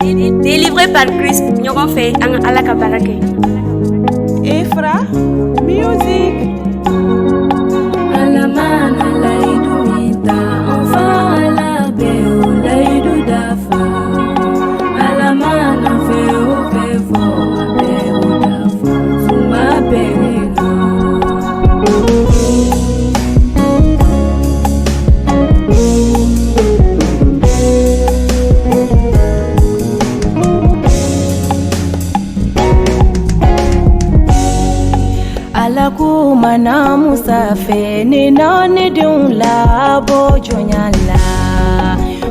Délivré par Christ, nous avons fait un alakabarake. Efra, music. Alamana laidumita, enfin la beo laidu dafa. Alamana feo fefo, beo dafa, suma perena. Mana musafe ni nani diunla bojonyala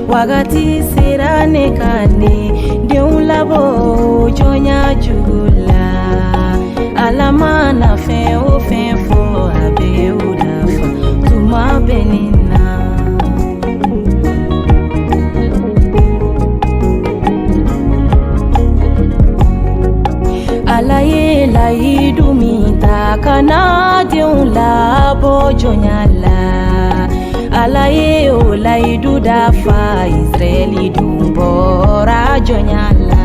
wagati sirane kani diunla bojonya jugula alamana fe o fe fo abe udafa tuma benina alaye la idumita kana diunla bojonyala alaye o la idudafa Israeli dumbora jonyala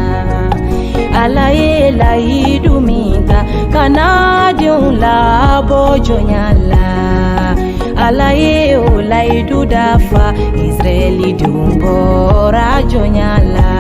alaye la idumita kana diunla bojonyala alaye o la idudafa Israeli dumbora jonyala.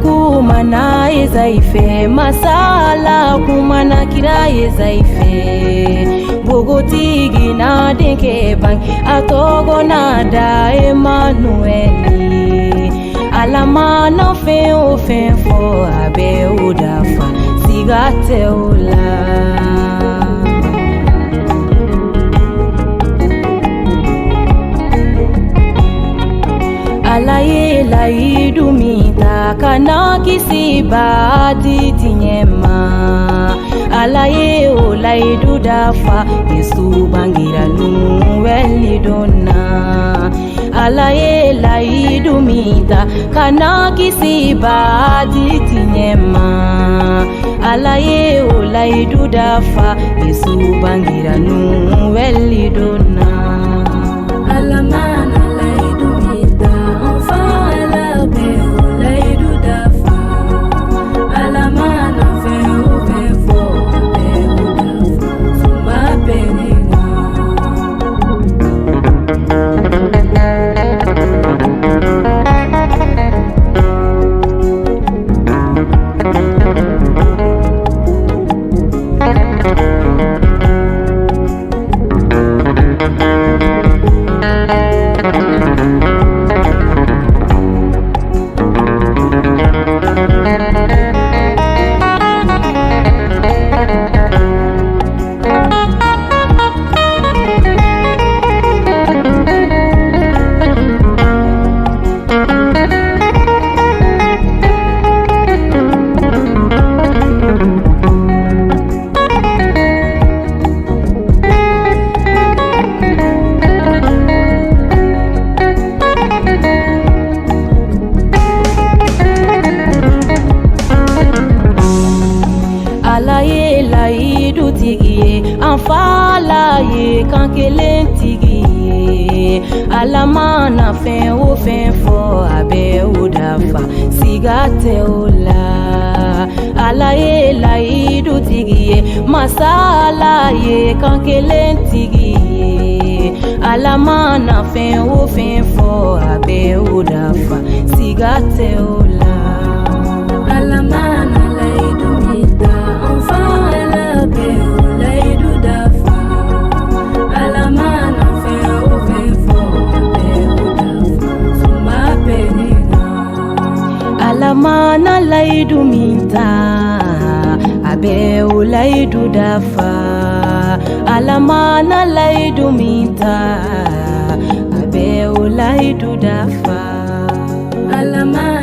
Kumana ezaife masala kumana kira ezaife bogotigi na denke bang atogo na da Emmanueli alama no fe o fe fo abe udafa sigate ola alaye la idumita kana kisiba titinyema alaye o la idudafa Yesu bangira nuweli dona alaye la idumita kana kisiba titinyema alaye o la idudafa Yesu bangira nuweli dona Alamana alaye la idutigie anfala ye kankelentigie alamana fe o fe fo abe udafa sigate ola alaye la idutigie masala ye kankelentigie alamana fe o fe fo abe udafa sigate ola alamana alamana laidu minta abe ulaidu dafa alamana laidu minta abe ulaidu dafa alamana